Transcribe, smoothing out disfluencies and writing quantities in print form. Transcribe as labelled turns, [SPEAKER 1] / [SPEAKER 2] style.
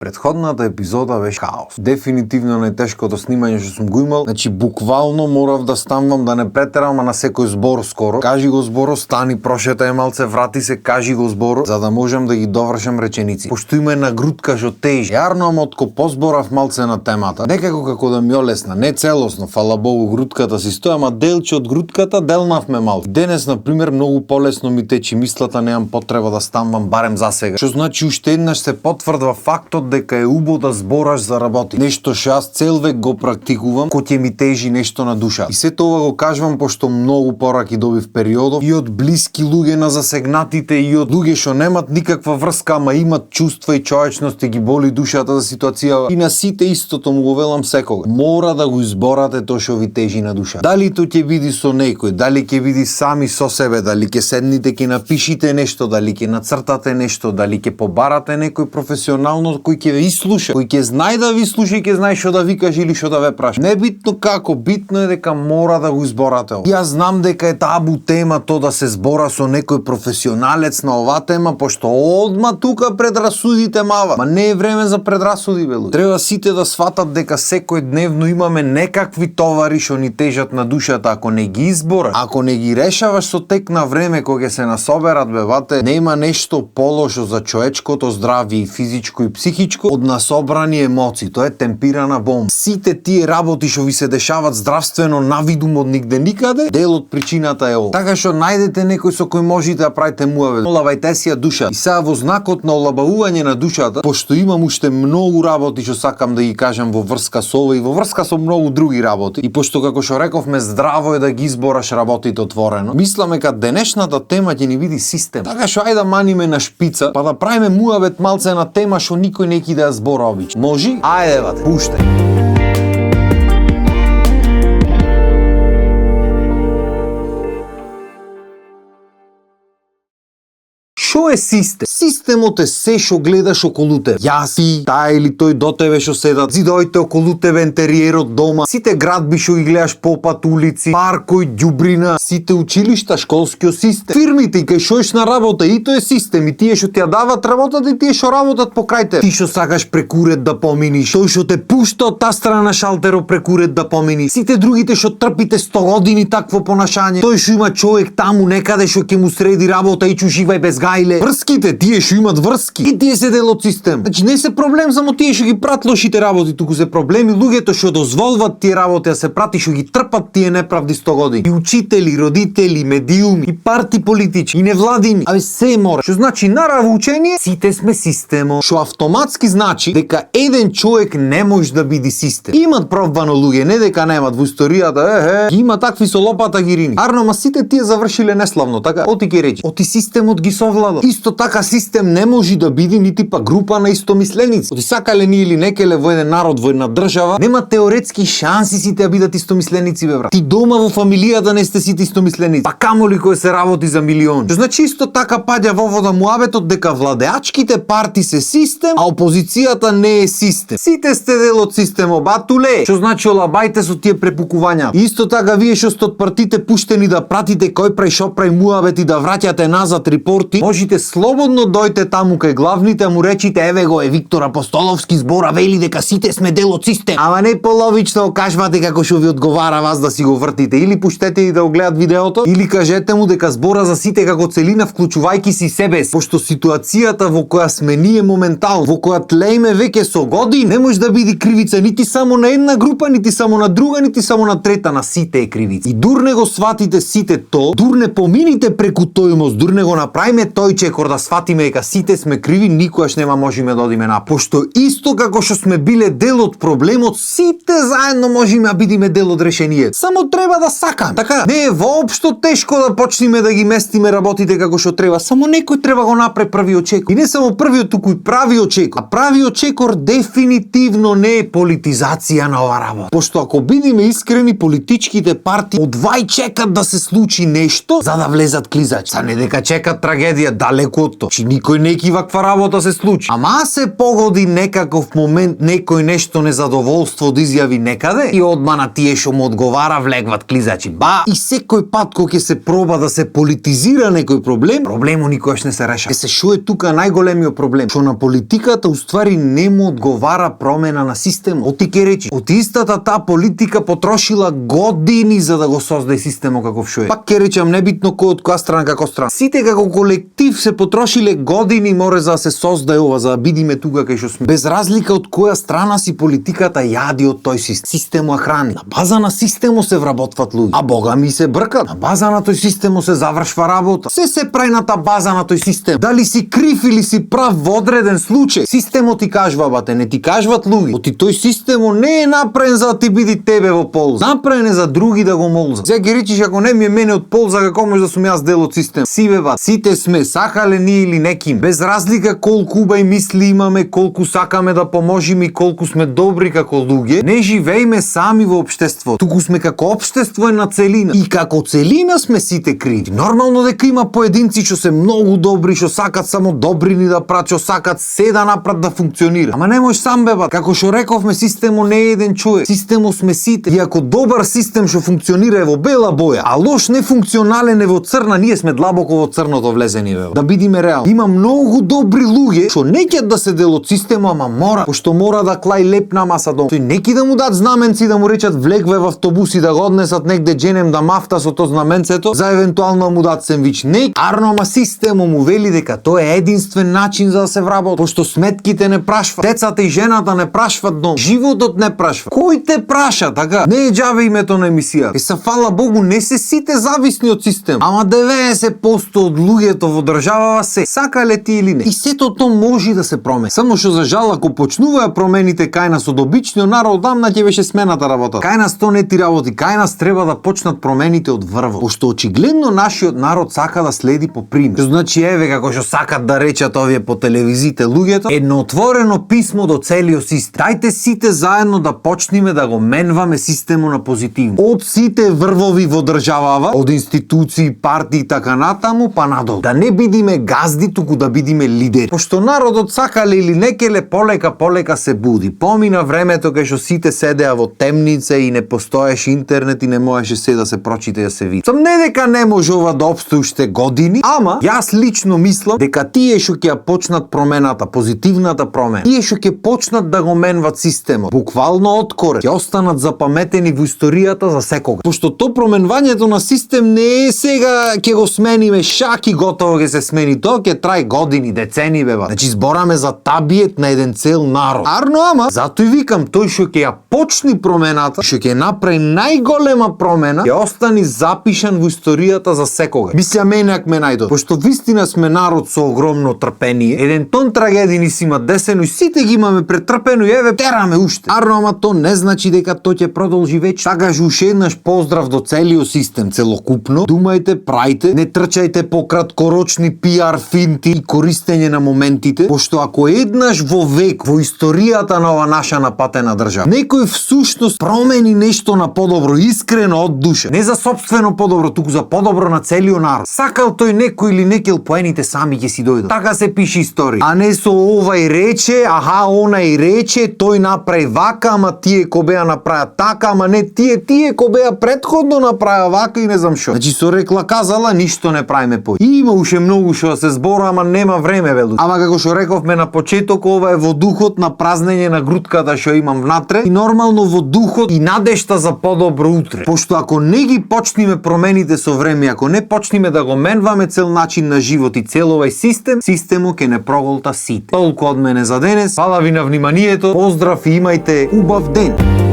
[SPEAKER 1] Претходната епизода беше хаос. Дефинитивно најтешкото снимање што сум го имал. Значи буквално морав да станвам да не претерам на секој збор скоро. Кажи го зборо, стани, прошетај малце, врати се, кажи го зборо, за да можам да ги довршам реченици. Пошто има една грудка што тежи. Јарно ама отко позборав малце на темата. Некако како да ми олесна, не целосно, фала Богу, грудката си стоја, ама делче од грудката делнавме малку. Денес на пример многу полесно ми течи мислата, немам потреба да станвам барем за сега. Што значи уште еднаш се потврдва фактот дека е убаво да збораш за работи. Нешто што јас цел век го практикувам, кој ќе ми тежи нешто на душа. И сето ова го кажувам пошто многу пораки добив периодов и од блиски луѓе на засегнатите и од луѓе што немат никаква врска, ама имат чувства и човечност и ги боли душата за ситуацијава. И на сите истото му го велам секога. Мора да го изборате тоа што ви тежи на душа. Дали тоа ќе биде со некој, дали ќе биде сами со себе, дали ќе седните ќе напишите нешто, дали ќе нацртате нешто, дали ќе побарате некој професионално кој ќе ве слуша, кој ќе знае да ви слуша и ќе знае што да ви каже или што да ве праша. Небитно како, битно е дека мора да го изборате. Јас знам дека е табу тема тоа да се збора со некој професионалец на оваа тема, пошто одма тука предрасудите мава. Ма не е време за предрасуди, белу. Треба сите да сватат дека секој дневно имаме некакви товари што ни тежат на душата. Ако не ги избораш, ако не ги решаваш со тек на време кога ќе се насоберат бевате, нема нешто полошо за човечкото здравје и физичко и психичко од насобрани емоции. Тоа е темпирана бомба. Сите тие работи што ви се дешават здравствено навидум од нигде никаде, дел од причината е ова. Така што најдете некој со кој можете да правите муавет. Олабајте си ја душа. И сега во знакот на олабавување на душата, пошто имам уште многу работи што сакам да ги кажам во врска со ова и во врска со многу други работи. И пошто како што рековме, здраво е да ги избораш работите отворено. Мислам дека денешната тема ќе ни биде систем. Така што ајде да маниме на шпица, па да правиме муавет малце на тема што никој не ќе да ја збора обично. Може? Ајде бат, пуштај. Што е систем? Системот е се што гледаш околу тебе. Јас, ти, тај или тој до тебе што седат, зидовите околу тебе, интериерот дома, сите градби што ги гледаш попат, улици, паркој, ѓубрина, сите училишта, школскиот систем. Фирмите и кај што еш на работа, и тоа е систем, и тие што ти ја дават работата и тие што работат покрај тебе. Ти што сакаш прекурет да поминиш, тој што те пушта од таа страна на шалтерот прекурет да поминиш, сите другите што трпите 100 години такво понашање, тој што има човек таму некаде што ќе му среди работа и уживај без гај. Врските, тие што имат врски, и тие се дел од систем. Значи не се проблем само тие што ги прат лошите работи, туку се проблеми луѓето што дозволват тие работи да се прати, што ги трпат тие неправди 100 години. И учители, родители, медиуми, и парти политички, и невладини. Абе се мора. Што значи наравно учение, сите сме системо. Што автоматски значи дека еден човек не може да биде систем. Имат пробвано луѓе, не дека немат во историјата, има такви со лопата гирини. Арно, ма сите тие завршиле неславно, така? Оти ќе речи. Оти системот ги совлада. Исто така систем не може да биде нити па група на истомисленици. Оти сакале ни или некеле во еден народ, во една држава, нема теоретски шанси сите да бидат истомисленици, бе брат. Ти дома во фамилијата не сте сите истомисленици. Па камоли кој се работи за милиони. Што значи исто така паѓа во вода муабетот дека владеачките парти се систем, а опозицијата не е систем. Сите сте дел од системот, батуле. Што значи олабајте со тие препукувања. Исто така вие што сте од партите пуштени да пратите кој прај шо прај муабет и да враќате назад репорти, можете слободно дојте таму кај главните, му речите еве го е Виктор Апостоловски збора, вели дека сите сме дел од систем. Ама не половично кажвате како што ви одговара вас да си го вртите, или пуштете и да го гледат видеото, или кажете му дека збора за сите како целина вклучувајќи си себе, пошто ситуацијата во која сме ние моментално, во која тлееме веќе со години, не може да биде кривица нити само на една група, нити само на друга, нити само на трета, на сите е кривица. И дур не го сватите сите то, дур не помините преку тој мост, дур не го направиме тој чекор да сватиме дека сите сме криви, никогаш нема можеме да одиме напред. Пошто исто како што сме биле дел од проблемот, сите заедно можеме да бидеме дел од решението. Само треба да сакаме. Така, не е воопшто тешко да почнеме да ги местиме работите како што треба, само некој треба го направи првиот чекор. И не само првиот, туку и правиот чекор. А правиот чекор дефинитивно не е политизација на ова работа. Пошто ако бидеме искрени, политичките партии одвај чекат да се случи нешто за да влезат клизачи. Са не дека чекат трагедија, далеку од тоа. Чи никој неки ваква работа се случи. Ама се погоди некаков момент некој нешто незадоволство да изјави некаде и одма на тие што му одговара влегват клизачи. Ба, и секој пат кога ќе се проба да се политизира некој проблем, проблемот никогаш не се решава. Се шо е тука најголемиот проблем? Што на политиката уствари не му одговара промена на системот. Оти ке речи, од истата таа политика потрошила години за да го создаде системот каков што е. Пак ке речам небитно кој од која страна како страна. Сите како колектив се потрошиле години море за да се создаде ова, за да бидиме тука кај што сме. Без разлика од која страна си политиката јади од тој систем. Системот храни. На база на системот се вработват луѓе. А бога ми се бркат. На база на тој системот се завршва работа. Се прави на таа база на тој систем. Дали си крив или си прав во одреден случај, системот ти кажува, бате, не ти кажуват луѓе. Оти тој системот не е направен за да ти биде тебе во полза. Направен е за други да го молзат. Сега ги речиш ако не ми е мене од полза, како може да сум јас дел од систем? Си бе бат, сите сме, сакале ние или неким. Без разлика колку убави мисли имаме, колку сакаме да поможиме и колку сме добри како луѓе, не живееме сами во општеството. Туку сме како општество една целина. И како целина сме сите криви. Нормално дека има поединци што се многу добри, што сакат само добрини да прават, што сакат се да направат да функционира. Ама не можеш сам бе бат. Како што рековме, системот не е еден човек. Системот сме сите. И ако добар систем што функционира е во бела боја, а лош нефункционален е во црна, ние сме длабоко во црното влезени бе. Да бидиме реални. Има многу добри луѓе што не ќе да се дел од системот, ама мора, пошто мора да клај леп на маса дом. Тој неки да му дадат знаменци да му речат влегве во автобуси да го однесат негде дженем да мафта со тоа знаменцето, за евентуално му дадат сендвич. Не, арно ама системот му вели дека тоа е единствен начин за да се вработи, пошто сметките не прашват, децата и жената не прашват дом, животот не прашва. Кој те праша, така? Не е џаве името на емисија. Се фала Богу, не се сите зависни од систем. Ама 90% од луѓето во државава се сакале ти или не. И сето тоа може да се промени. Само што за жал ако почнуваат промените кај нас од обичниот народ, дамна ќе беше смената работа. Кај нас тоа не ти работи, кај нас треба да почнат промените од врво. Пошто очигледно нашиот народ сака да следи по пример. Што значи еве како што сакат да речат овие по телевизиите луѓето, едно отворено писмо до целиот систем. Дајте сите заедно да почнеме да го менваме системот на позитивно. Од сите врвови во државава, од институции, партии и така натаму, па надолу. Да не бидиме газди, туку да бидиме лидери. Пошто народот сакале или некеле полека се буди. Помина времето кај што сите седеа во темница и не постоеше интернет и не можеше се да се прочита и да се види. Сам не дека не може ова да обстои уште години, ама јас лично мислам дека тие што ќе ја почнат промената, позитивната промена, тие што ќе почнат да го менват системот, буквално од корен, ќе останат запаметени во историјата за секогаш. Пошто то променувањето на систем не е сега ќе го смениме шак и готово ќе се смени, тоа ќе трае години, децени беба. Значи збораме за табиет на еден цел народ. Арно ама, затоа и викам, тој што ќе ја почни промената, што ќе направи најголема промена, ќе остани запишан во историјата за секогаш. Мисля мене ако ме најдат. Пошто вистина сме народ со огромно трпение, еден тон трагедии ни си има десено и сите ги имаме претрпено и еве тераме уште. Арно ама то не значи дека тоа ќе продолжи вечно. Такаш уште еднаш поздрав до целиот систем, целокупно. Думајте, прајте, не трчајте по краткорочни пиар финти и користење на моментите, пошто ако еднаш во век во историјата на ова наша напатена држава некој всушност промени нешто на подобро, искрено од душа, не за сопствено подобро, туку за подобро на целиот народ, сакал тој некој или некел, поените сами ќе си дојдат. Така се пише историја, а не со овај рече, аха онај рече, тој направи вака, ама тие ко беа направа така, ама не тие ко беа претходно направа вака и не знам што. Значи со рекла казала ништо не правиме пој. И има уште многу што да се збора, ама нема време велу. Ама како што рековме на почеток, ова е во духот на празнење на грутката што имам внатре и нормално во духот и надежта за подобро утре. Пошто ако не ги почнеме промените со време, ако не почнеме да го менваме цел начин на живот и цел овај систем, системот ќе не проголта сите. Толку од мене за денес. Фала ви на вниманието. Поздрав и имајте убав ден.